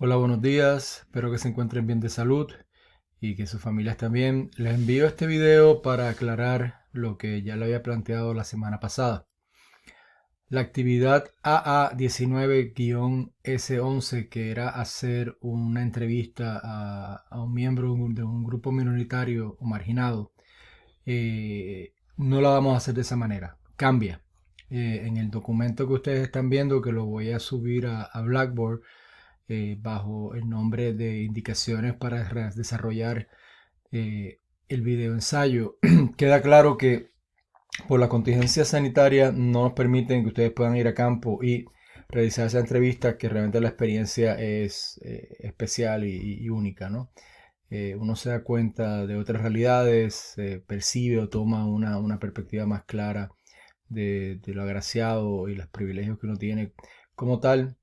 Hola, buenos días. Espero que se encuentren bien de salud y que sus familias también. Les envío este video para aclarar lo que ya le había planteado la semana pasada. La actividad AA19-S11, que era hacer una entrevista a un miembro de un grupo minoritario o marginado, no la vamos a hacer de esa manera. Cambia. En el documento que ustedes están viendo, que lo voy a subir a Blackboard, bajo el nombre de indicaciones para desarrollar el video ensayo. Queda claro que por la contingencia sanitaria no nos permiten que ustedes puedan ir a campo y realizar esa entrevista, que realmente la experiencia es especial y única, ¿no? Uno se da cuenta de otras realidades, percibe o toma una perspectiva más clara de lo agraciado y los privilegios que uno tiene como tal,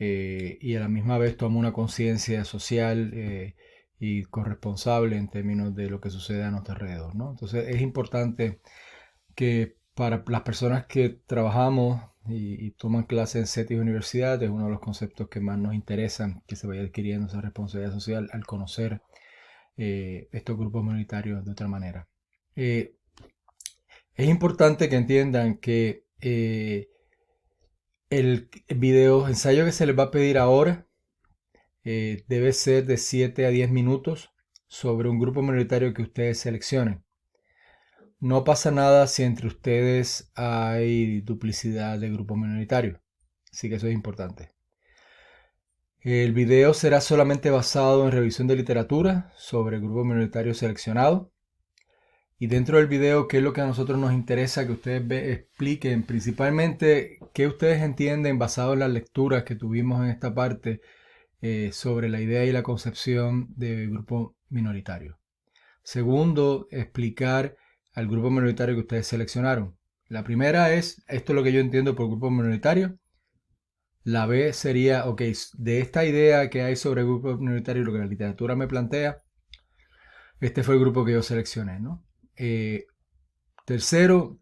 y a la misma vez toma una conciencia social y corresponsable en términos de lo que sucede a nuestro alrededor, ¿no? Entonces es importante que para las personas que trabajamos y toman clases en CETI y universidad, es uno de los conceptos que más nos interesan, que se vaya adquiriendo esa responsabilidad social al conocer estos grupos minoritarios de otra manera. Es importante que entiendan que el video ensayo que se les va a pedir ahora debe ser de 7 a 10 minutos sobre un grupo minoritario que ustedes seleccionen. No pasa nada si entre ustedes hay duplicidad de grupos minoritarios, así que eso es importante. El video será solamente basado en revisión de literatura sobre el grupo minoritario seleccionado. Y dentro del video, ¿qué es lo que a nosotros nos interesa que ustedes expliquen? Principalmente, ¿qué ustedes entienden basado en las lecturas que tuvimos en esta parte sobre la idea y la concepción de grupo minoritario? Segundo, explicar al grupo minoritario que ustedes seleccionaron. La primera es, esto es lo que yo entiendo por grupo minoritario. La B sería, ok, de esta idea que hay sobre el grupo minoritario y lo que la literatura me plantea, este fue el grupo que yo seleccioné, ¿no? Tercero,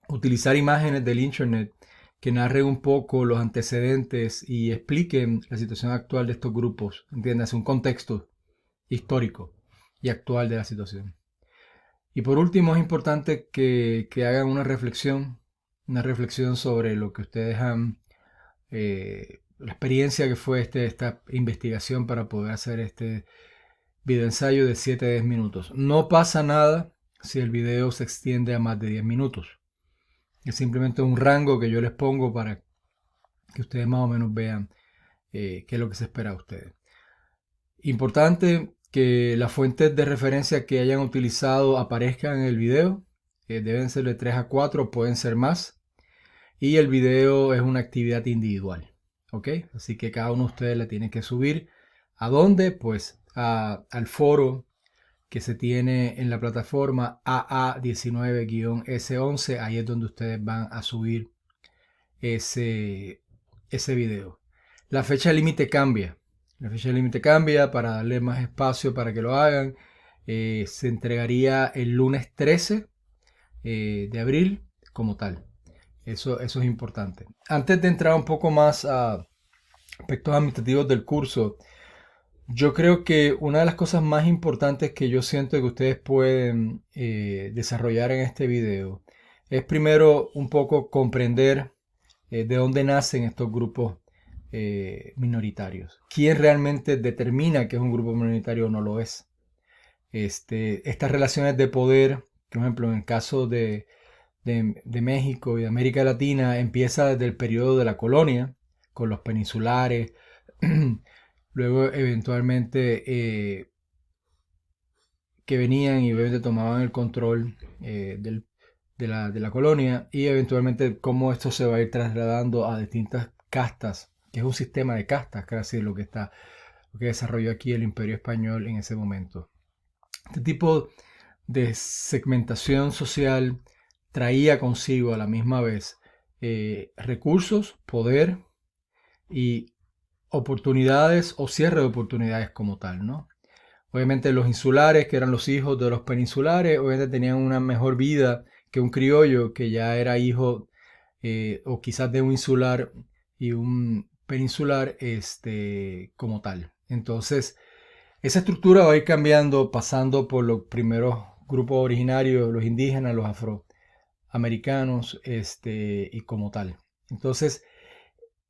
utilizar imágenes del internet que narren un poco los antecedentes y expliquen la situación actual de estos grupos, ¿entiendes? Un contexto histórico y actual de la situación. Y por último, es importante que hagan una reflexión sobre lo que ustedes han, la experiencia que fue esta investigación para poder hacer este video ensayo de 7 a 10 minutos. No pasa nada si el video se extiende a más de 10 minutos. Es simplemente un rango que yo les pongo para que ustedes más o menos vean qué es lo que se espera de ustedes. Importante que las fuentes de referencia que hayan utilizado aparezcan en el video. Deben ser de 3 a 4, pueden ser más. Y el video es una actividad individual. ¿Ok? Así que cada uno de ustedes la tiene que subir. ¿A dónde? Pues al foro que se tiene en la plataforma AA19-S11. Ahí es donde ustedes van a subir ese video. La fecha límite cambia. La fecha límite cambia para darle más espacio para que lo hagan. Se entregaría el lunes 13 de abril como tal. Eso es importante. Antes de entrar un poco más a aspectos administrativos del curso, yo creo que una de las cosas más importantes que yo siento que ustedes pueden desarrollar en este video es primero un poco comprender de dónde nacen estos grupos minoritarios. ¿Quién realmente determina que es un grupo minoritario o no lo es? Estas relaciones de poder, por ejemplo, en el caso de México y de América Latina, empieza desde el periodo de la colonia, con los peninsulares, luego eventualmente que venían y obviamente tomaban el control de la colonia, y eventualmente cómo esto se va a ir trasladando a distintas castas, que es un sistema de castas, casi lo que desarrolló aquí el Imperio Español en ese momento. Este tipo de segmentación social traía consigo a la misma vez recursos, poder y oportunidades o cierre de oportunidades como tal, ¿no? Obviamente los insulares, que eran los hijos de los peninsulares, obviamente tenían una mejor vida que un criollo que ya era hijo o quizás de un insular y un peninsular como tal. Entonces, esa estructura va a ir cambiando, pasando por los primeros grupos originarios, los indígenas, los afroamericanos, y como tal. Entonces,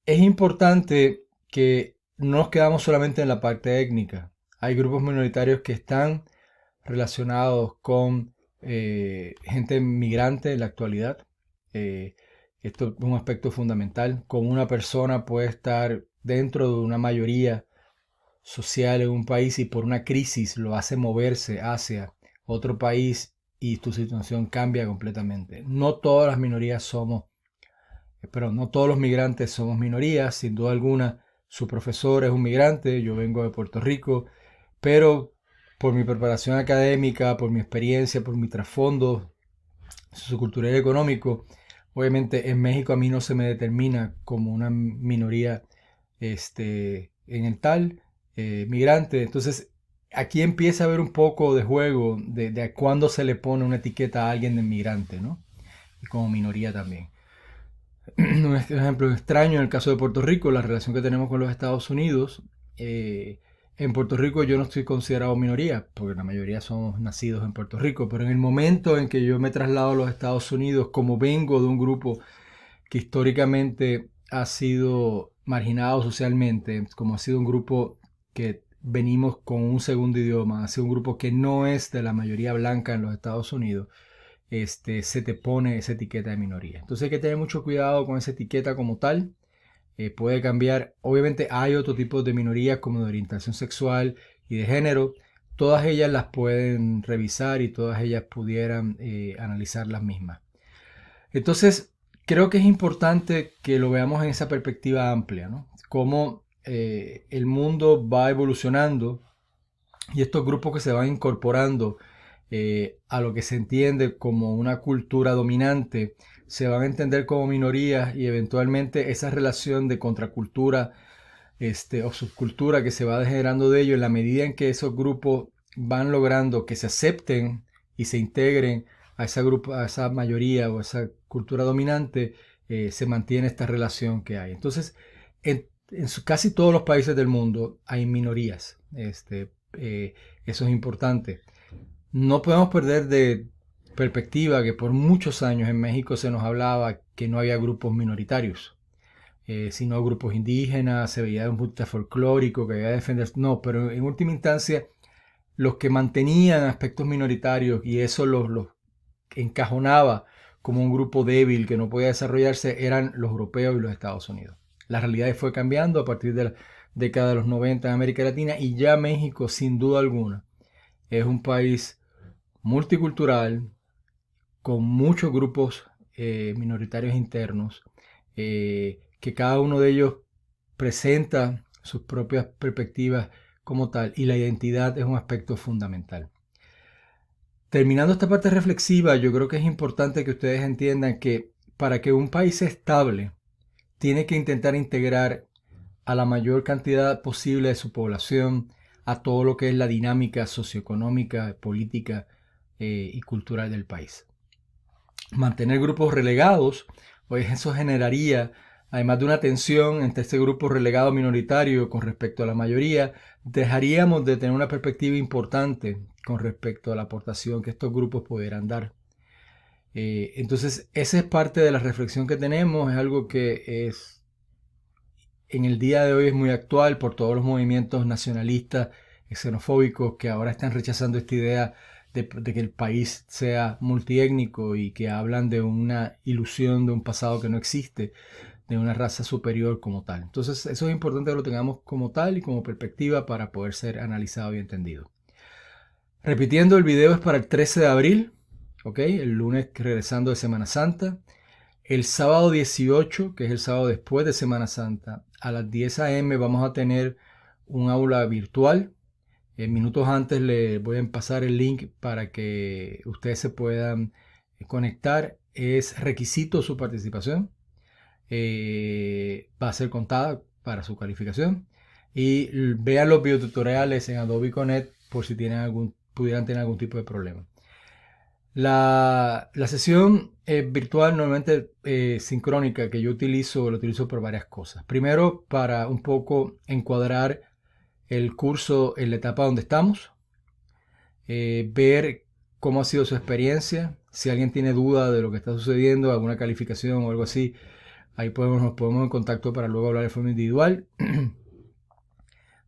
es importante que no nos quedamos solamente en la parte étnica. Hay grupos minoritarios que están relacionados con gente migrante en la actualidad. Eh, Esto es un aspecto fundamental. Como una persona puede estar dentro de una mayoría social en un país y por una crisis lo hace moverse hacia otro país y tu situación cambia completamente. No todas las minorías somos, pero no todos los migrantes somos minorías, sin duda alguna. Su profesor es un migrante, yo vengo de Puerto Rico, pero por mi preparación académica, por mi experiencia, por mi trasfondo sociocultural y económico, obviamente en México a mí no se me determina como una minoría en el tal migrante. Entonces aquí empieza a haber un poco de juego de cuándo se le pone una etiqueta a alguien de migrante, ¿no? Y como minoría también. Un ejemplo extraño en el caso de Puerto Rico, la relación que tenemos con los Estados Unidos. En Puerto Rico yo no estoy considerado minoría, porque la mayoría somos nacidos en Puerto Rico, pero en el momento en que yo me traslado a los Estados Unidos, como vengo de un grupo que históricamente ha sido marginado socialmente, como ha sido un grupo que venimos con un segundo idioma, ha sido un grupo que no es de la mayoría blanca en los Estados Unidos, se te pone esa etiqueta de minoría. Entonces hay que tener mucho cuidado con esa etiqueta como tal. Puede cambiar. Obviamente hay otro tipo de minorías como de orientación sexual y de género. Todas ellas las pueden revisar y todas ellas pudieran analizar las mismas. Entonces, creo que es importante que lo veamos en esa perspectiva amplia, ¿no? Cómo el mundo va evolucionando y estos grupos que se van incorporando a lo que se entiende como una cultura dominante, se van a entender como minorías y eventualmente esa relación de contracultura o subcultura que se va generando de ello en la medida en que esos grupos van logrando que se acepten y se integren a esa, a esa mayoría o a esa cultura dominante, se mantiene esta relación que hay. Entonces, en casi todos los países del mundo hay minorías. Eso es importante. No podemos perder de perspectiva que por muchos años en México se nos hablaba que no había grupos minoritarios, sino grupos indígenas, se veía un punto folclórico que había que defender. No, pero en última instancia, los que mantenían aspectos minoritarios y eso los encajonaba como un grupo débil que no podía desarrollarse eran los europeos y los Estados Unidos. La realidad fue cambiando a partir de la década de los 90 en América Latina y ya México, sin duda alguna, es un país multicultural, con muchos grupos minoritarios internos, que cada uno de ellos presenta sus propias perspectivas como tal, y la identidad es un aspecto fundamental. Terminando esta parte reflexiva, yo creo que es importante que ustedes entiendan que para que un país sea estable, tiene que intentar integrar a la mayor cantidad posible de su población a todo lo que es la dinámica socioeconómica, política y cultural del país. Mantener grupos relegados, pues eso generaría, además de una tensión entre este grupo relegado minoritario con respecto a la mayoría, dejaríamos de tener una perspectiva importante con respecto a la aportación que estos grupos pudieran dar. Entonces, esa es parte de la reflexión que tenemos, es algo que es en el día de hoy es muy actual por todos los movimientos nacionalistas, xenofóbicos que ahora están rechazando esta idea de que el país sea multiétnico y que hablan de una ilusión de un pasado que no existe, de una raza superior como tal. Entonces eso es importante que lo tengamos como tal y como perspectiva para poder ser analizado y entendido. Repitiendo, el video es para el 13 de abril, ¿ok? El lunes regresando de Semana Santa. El sábado 18, que es el sábado después de Semana Santa, a las 10 a.m. vamos a tener un aula virtual. Minutos antes les voy a pasar el link para que ustedes se puedan conectar. Es requisito su participación. Va a ser contada para su calificación. Y vean los videotutoriales en Adobe Connect por si tienen pudieran tener algún tipo de problema. La sesión virtual normalmente sincrónica que yo utilizo, lo utilizo por varias cosas. Primero, para un poco encuadrar el curso en la etapa donde estamos, ver cómo ha sido su experiencia, si alguien tiene duda de lo que está sucediendo, alguna calificación o algo así, ahí nos ponemos en contacto para luego hablar de forma individual.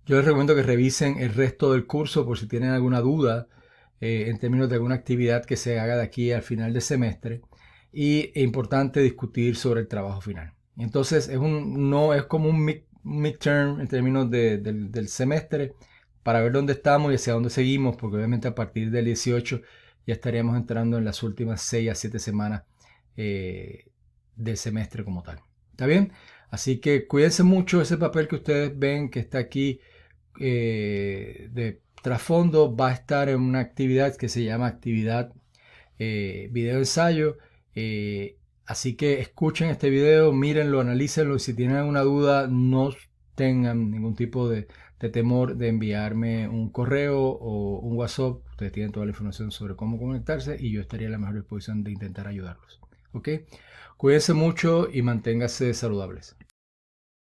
Yo les recomiendo que revisen el resto del curso por si tienen alguna duda en términos de alguna actividad que se haga de aquí al final del semestre. Y es importante discutir sobre el trabajo final. Entonces no es como un midterm en términos del semestre para ver dónde estamos y hacia dónde seguimos, porque obviamente a partir del 18 ya estaríamos entrando en las últimas 6 a 7 semanas del semestre como tal. ¿Está bien? Así que cuídense mucho. Ese papel que ustedes ven que está aquí de trasfondo va a estar en una actividad que se llama actividad video ensayo. Así que escuchen este video, mírenlo, analícenlo y si tienen alguna duda no tengan ningún tipo de temor de enviarme un correo o un WhatsApp. Ustedes tienen toda la información sobre cómo conectarse y yo estaría en la mejor disposición de intentar ayudarlos. ¿Ok? Cuídense mucho y manténganse saludables.